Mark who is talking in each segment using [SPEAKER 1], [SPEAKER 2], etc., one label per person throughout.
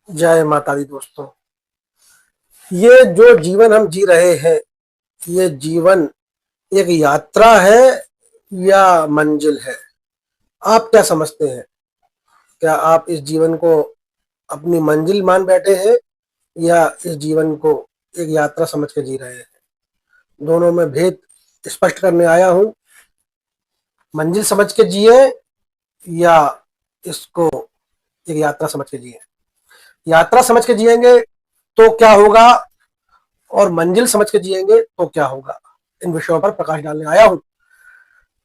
[SPEAKER 1] जय माता दी दोस्तों। ये जो जीवन हम जी रहे हैं, ये जीवन एक यात्रा है या मंजिल है? आप क्या समझते हैं? क्या आप इस जीवन को अपनी मंजिल मान बैठे हैं या इस जीवन को एक यात्रा समझ के जी रहे हैं? दोनों में भेद स्पष्ट करने आया हूं। मंजिल समझ के जिए या इसको एक यात्रा समझ के जिए। यात्रा समझ के जिएंगे तो क्या होगा और मंजिल समझ के जिएंगे तो क्या होगा, इन विषयों पर प्रकाश डालने आया हूं।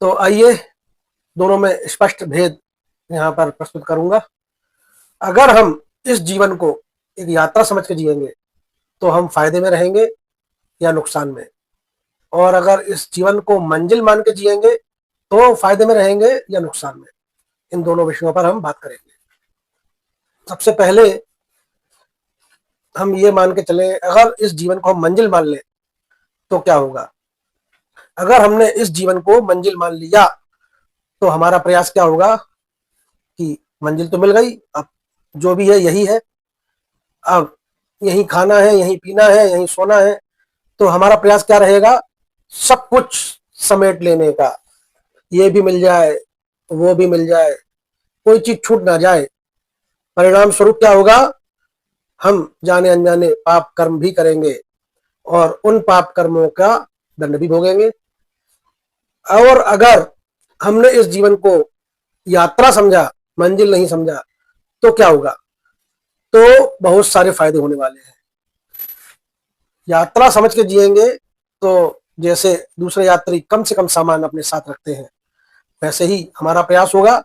[SPEAKER 1] तो आइए दोनों में स्पष्ट भेद यहाँ पर प्रस्तुत करूंगा। अगर हम इस जीवन को एक यात्रा समझ के जिएंगे तो हम फायदे में रहेंगे या नुकसान में, और अगर इस जीवन को मंजिल मान के जिएंगे तो फायदे में रहेंगे या नुकसान में। इन दोनों विषयों पर हम बात करेंगे। सबसे पहले हम ये मान के चले, अगर इस जीवन को हम मंजिल मान लें तो क्या होगा। अगर हमने इस जीवन को मंजिल मान लिया तो हमारा प्रयास क्या होगा कि मंजिल तो मिल गई, अब जो भी है यही है, अब यही खाना है, यही पीना है, यही सोना है। तो हमारा प्रयास क्या रहेगा? सब कुछ समेट लेने का, ये भी मिल जाए, वो भी मिल जाए, कोई चीज छूट ना जाए। परिणाम स्वरूप क्या होगा? हम जाने अनजाने पाप कर्म भी करेंगे और उन पाप कर्मों का दंड भी भोगेंगे। और अगर हमने इस जीवन को यात्रा समझा, मंजिल नहीं समझा, तो क्या होगा? तो बहुत सारे फायदे होने वाले हैं। यात्रा समझ के जिएंगे तो जैसे दूसरे यात्री कम से कम सामान अपने साथ रखते हैं, वैसे ही हमारा प्रयास होगा,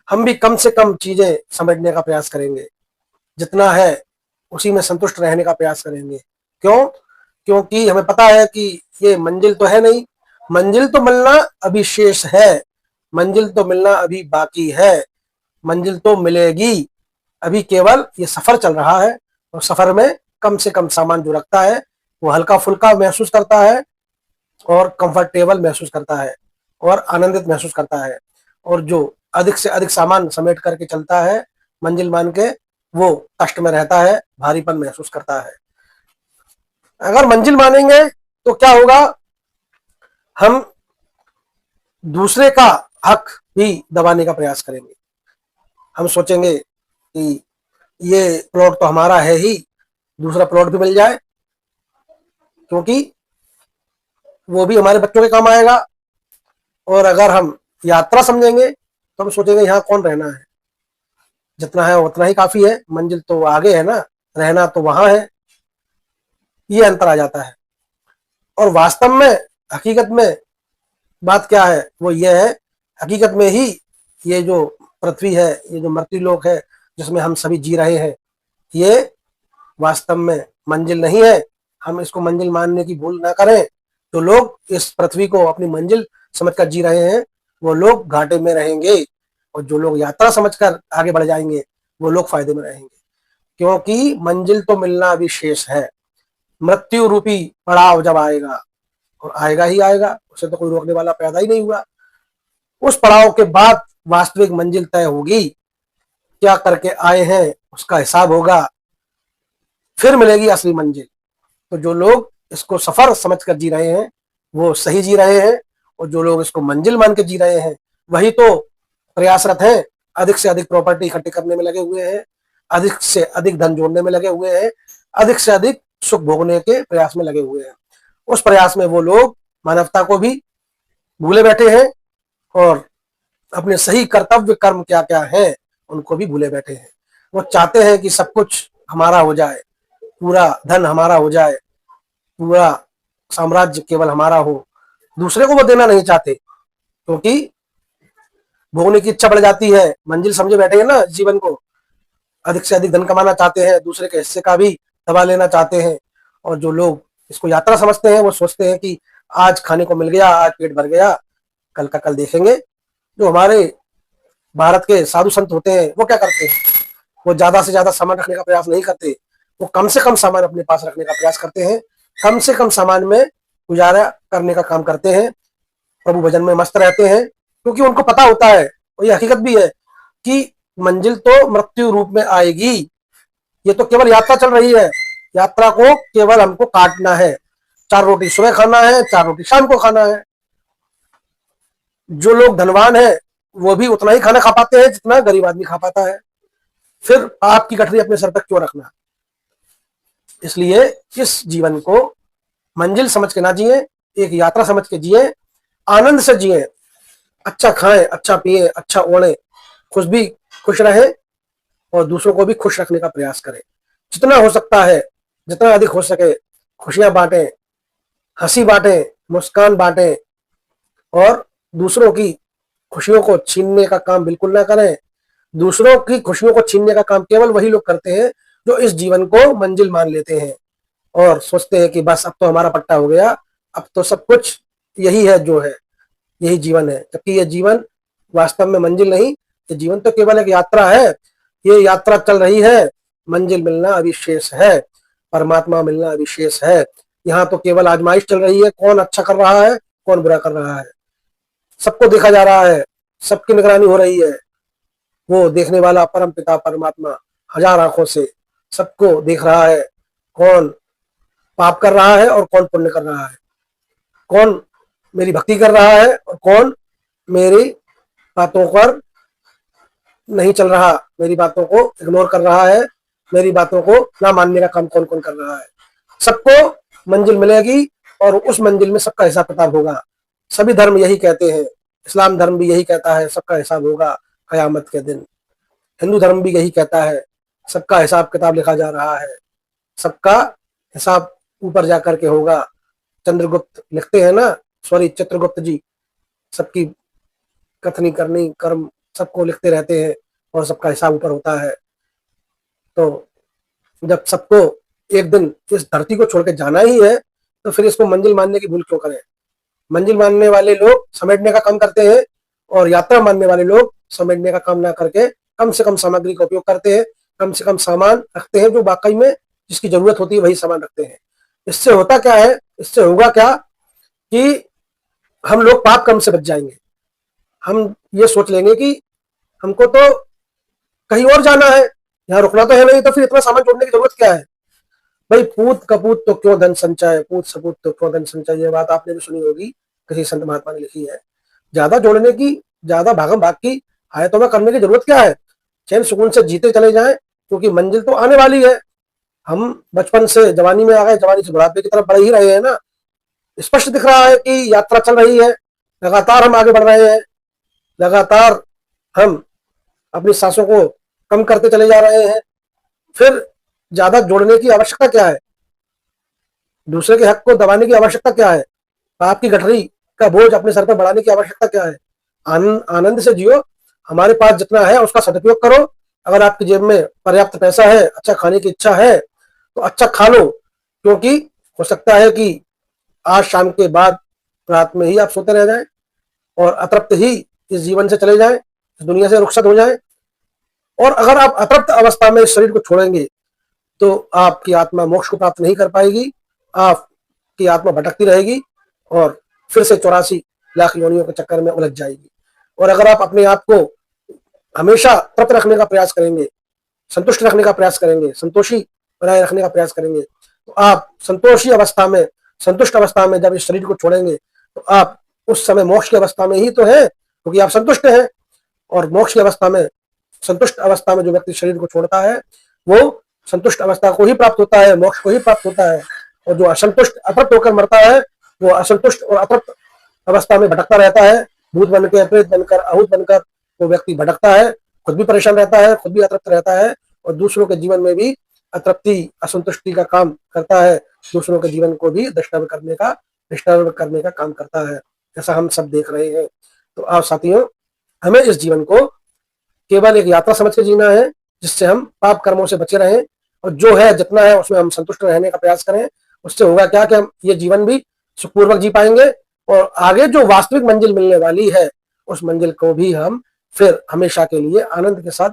[SPEAKER 1] हम भी कम से कम चीजें समेटने का प्रयास करेंगे। जितना है उसी में संतुष्ट रहने का प्रयास करेंगे। क्यों? क्योंकि हमें पता है कि ये मंजिल तो है नहीं, मंजिल तो मिलना अभी शेष है, मंजिल तो मिलना अभी बाकी है, मंजिल तो मिलेगी। अभी केवल ये सफर चल रहा है और सफर में कम से कम सामान जो रखता है वो हल्का फुल्का महसूस करता है और कंफर्टेबल महसूस करता है और आनंदित महसूस करता है। और जो अधिक से अधिक सामान समेट करके चलता है मंजिल मान के, वो कष्ट में रहता है, भारीपन महसूस करता है। अगर मंजिल मानेंगे तो क्या होगा? हम दूसरे का हक भी दबाने का प्रयास करेंगे। हम सोचेंगे कि ये प्लॉट तो हमारा है ही, दूसरा प्लॉट भी मिल जाए, क्योंकि वो भी हमारे बच्चों के काम आएगा। और अगर हम यात्रा समझेंगे तो हम सोचेंगे यहाँ कौन रहना है, जितना है उतना ही काफी है, मंजिल तो आगे है ना, रहना तो वहां है। ये अंतर आ जाता है। और वास्तव में, हकीकत में बात क्या है? वो ये है, हकीकत में ही ये जो पृथ्वी है, ये जो मृत्यु लोक है जिसमें हम सभी जी रहे हैं, ये वास्तव में मंजिल नहीं है। हम इसको मंजिल मानने की भूल ना करें। जो लोग इस पृथ्वी को अपनी मंजिल समझकर जी रहे हैं वो लोग घाटे में रहेंगे, और जो लोग यात्रा समझकर आगे बढ़ जाएंगे वो लोग फायदे में रहेंगे। क्योंकि मंजिल तो मिलना अभी शेष है। मृत्यु रूपी पड़ाव जब आएगा, और आएगा ही आएगा, उसे तो कोई रोकने वाला पैदा ही नहीं हुआ, उस पड़ाव के बाद वास्तविक मंजिल तय होगी। क्या करके आए हैं उसका हिसाब होगा, फिर मिलेगी असली मंजिल। तो जो लोग इसको सफर समझकर जी रहे हैं वो सही जी रहे हैं, और जो लोग इसको मंजिल मान के जी रहे हैं वही तो प्रयासरत हैं, अधिक से अधिक प्रॉपर्टी इकट्ठी करने में लगे हुए हैं, अधिक से अधिक धन जोड़ने में लगे हुए हैं, अधिक से अधिक सुख भोगने के प्रयास में लगे हुए हैं। उस प्रयास में वो लोग मानवता को भी भूले बैठे हैं और अपने सही कर्तव्य कर्म क्या क्या है उनको भी भूले बैठे हैं। वो चाहते हैं कि सब कुछ हमारा हो जाए, पूरा धन हमारा हो जाए, पूरा साम्राज्य केवल हमारा हो, दूसरे को वो देना नहीं चाहते। क्योंकि भोगने की इच्छा बढ़ जाती है, मंजिल समझे बैठे हैं ना जीवन को, अधिक से अधिक धन कमाना चाहते हैं, दूसरे के हिस्से का भी दबा लेना चाहते हैं। और जो लोग इसको यात्रा समझते हैं वो सोचते हैं कि आज खाने को मिल गया, आज पेट भर गया, कल का कल देखेंगे। जो हमारे भारत के साधु संत होते हैं वो क्या करते हैं? वो ज्यादा से ज्यादा सामान रखने का प्रयास नहीं करते, वो कम से कम सामान अपने पास रखने का प्रयास करते हैं, कम से कम सामान में गुजारा करने का काम करते हैं, प्रभु भजन में मस्त रहते हैं। क्योंकि उनको पता होता है, और ये हकीकत भी है, कि मंजिल तो मृत्यु रूप में आएगी। ये तो केवल यात्रा चल रही है, यात्रा को केवल हमको काटना है। 4 रोटी सुबह खाना है, 4 रोटी शाम को खाना है। जो लोग धनवान है वो भी उतना ही खाना खा पाते हैं जितना गरीब आदमी खा पाता है। फिर आपकी गठरी अपने सर पर क्यों रखना। इसलिए इस जीवन को मंजिल समझ के ना जिए, एक यात्रा समझ के जिए, आनंद से जिए, अच्छा खाएं, अच्छा पिए, अच्छा ओढ़े, खुश रहे और दूसरों को भी खुश रखने का प्रयास करें। जितना हो सकता है, जितना अधिक हो सके खुशियां बांटें, हंसी बांटें, मुस्कान बांटें और दूसरों की खुशियों को छीनने का काम बिल्कुल ना करें। दूसरों की खुशियों को छीनने का काम केवल वही लोग करते हैं जो इस जीवन को मंजिल मान लेते हैं और सोचते हैं कि बस अब तो हमारा पट्टा हो गया, अब तो सब कुछ यही है, जो है यही जीवन है। जबकि यह जीवन वास्तव में मंजिल नहीं, ये जीवन तो केवल एक यात्रा है। ये यात्रा चल रही है, मंजिल मिलना अभी शेष है, परमात्मा मिलना अभी शेष है। यहाँ तो केवल आजमाइश चल रही है, कौन अच्छा कर रहा है, कौन बुरा कर रहा है। सबको देखा जा रहा है, सबकी निगरानी हो रही है। वो देखने वाला परम पिता परमात्मा हजार आंखों से सबको देख रहा है, कौन पाप कर रहा है और कौन पुण्य कर रहा है, कौन मेरी भक्ति कर रहा है और कौन मेरी बातों पर नहीं चल रहा, मेरी बातों को इग्नोर कर रहा है, मेरी बातों को ना मानने का काम कौन कौन कर रहा है। सबको मंजिल मिलेगी और उस मंजिल में सबका हिसाब किताब होगा। सभी धर्म यही कहते हैं, इस्लाम धर्म भी यही कहता है, सबका हिसाब होगा कयामत के दिन। हिंदू धर्म भी यही कहता है, सबका हिसाब किताब लिखा जा रहा है, सबका हिसाब ऊपर जाकर के होगा। चंद्रगुप्त लिखते हैं ना, सॉरी चित्रगुप्त जी, सबकी कथनी करनी कर्म सबको लिखते रहते हैं और सबका हिसाब ऊपर होता है। तो जब सबको एक दिन इस धरती को छोड़ के जाना ही है तो फिर इसको मंजिल मानने की भूल क्यों करें। मंजिल मानने वाले लोग समेटने का काम करते हैं और यात्रा मानने वाले लोग समेटने का काम ना करके कम से कम सामग्री का उपयोग करते हैं, कम से कम सामान रखते हैं, जो वाकई में जिसकी जरूरत होती है वही सामान रखते हैं। इससे होता क्या है, इससे होगा क्या कि हम लोग पाप कर्म से बच जाएंगे। हम ये सोच लेंगे कि हमको तो कहीं और जाना है, यहाँ रुकना तो है नहीं, तो फिर इतना सामान जोड़ने की जरूरत क्या है। भाई पूत कपूत तो क्यों धन संचय, पूत सपूत तो क्यों धन संचय, ये बात आपने भी सुनी होगी, किसी संत महात्मा ने लिखी है। ज्यादा जोड़ने की, ज्यादा भागम भाग की आयतों में करने की जरूरत क्या है। चैन सुकून से जीते चले जाएं, क्योंकि मंजिल तो आने वाली है। हम बचपन से जवानी में आ गए, जवानी से बुढ़ापे की तरफ बढ़ ही रहे हैं ना। स्पष्ट दिख रहा है कि यात्रा चल रही है, लगातार हम आगे बढ़ रहे हैं, लगातार हम अपनी सांसों को कम करते चले जा रहे हैं। फिर ज्यादा जोड़ने की आवश्यकता क्या है, दूसरे के हक को दबाने की आवश्यकता क्या है, पाप की गठरी का बोझ अपने सर पर बढ़ाने की आवश्यकता क्या है। आनंद से जियो, हमारे पास जितना है उसका सदुपयोग करो। अगर आपकी जेब में पर्याप्त पैसा है, अच्छा खाने की इच्छा है तो अच्छा खा लो, क्योंकि हो सकता है कि आज शाम के बाद रात में ही आप सोते रह जाएं और अतृप्त ही इस जीवन से चले जाएं, इस दुनिया से रुखसत हो जाएं। और अगर आप अतृप्त अवस्था में इस शरीर को छोड़ेंगे तो आपकी आत्मा मोक्ष को प्राप्त नहीं कर पाएगी, आपकी आत्मा भटकती रहेगी और फिर से 84 लाख योनियों के चक्कर में उलझ जाएगी। और अगर आप अपने आप को हमेशा तृप्त रखने का प्रयास करेंगे, संतुष्ट रखने का प्रयास करेंगे, संतोषी बनाए रखने का प्रयास करेंगे, तो आप संतोषी अवस्था में, संतुष्ट अवस्था में जब इस शरीर को छोड़ेंगे तो आप उस समय मोक्ष की अवस्था में ही तो है, क्योंकि आप संतुष्ट हैं। और मोक्ष की अवस्था में, संतुष्ट अवस्था में जो व्यक्ति शरीर को छोड़ता है वो संतुष्ट अवस्था को ही प्राप्त होता है, मोक्ष को ही प्राप्त होता है। और जो असंतुष्ट अतृप्त होकर मरता है वो असंतुष्ट और अतृप्त अवस्था में भटकता रहता है, भूत बनकर, प्रेत बनकर, आहूत बनकर वो व्यक्ति भटकता है, खुद भी परेशान रहता है, खुद भी अतृप्त रहता है और दूसरों के जीवन में भी अतृप्ति, असंतुष्टि का काम करता है, दूसरों के जीवन को भी डिस्टर्ब करने का काम करता है, ऐसा हम सब देख रहे हैं। तो आप साथियों, हमें इस जीवन को केवल एक यात्रा समझ के जीना है, जिससे हम पाप कर्मों से बचे रहें और जो है जितना है उसमें हम संतुष्ट रहने का प्रयास करें। उससे होगा क्या कि हम ये जीवन भी सुखपूर्वक जी पाएंगे और आगे जो वास्तविक मंजिल मिलने वाली है उस मंजिल को भी हम फिर हमेशा के लिए आनंद के साथ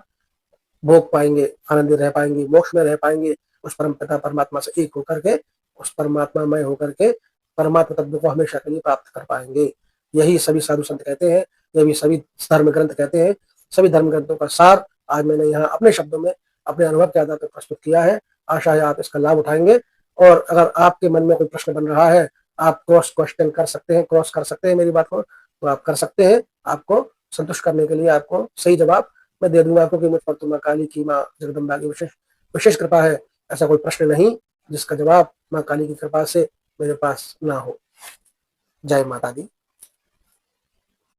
[SPEAKER 1] भोग पाएंगे, आनंदित रह पाएंगे, मोक्ष में रह पाएंगे, उस परम पिता परमात्मा से एक होकर के, उस परमात्मामय होकर के परमात्मा तत्व को हमेशा के लिए प्राप्त कर पाएंगे। यही सभी साधु संत कहते हैं, यही सभी धर्म ग्रंथ कहते हैं। सभी धर्म ग्रंथों का सार आज मैंने यहाँ अपने शब्दों में अपने अनुभव के आधार पर प्रस्तुत किया है। आशा है आप इसका लाभ उठाएंगे, और अगर आपके मन में कोई प्रश्न बन रहा है, आप क्रॉस क्वेश्चन कर सकते हैं, क्रॉस कर सकते हैं मेरी बात को, तो आप कर सकते हैं। आपको संतुष्ट करने के लिए आपको सही जवाब मैं दे दूंगा, क्योंकि मुझ पर तो माँ काली की, माँ जगदम्बा की विशेष विशेष कृपा है। ऐसा कोई प्रश्न नहीं जिसका जवाब माँ काली की कृपा से मेरे पास ना हो। जय माता दी।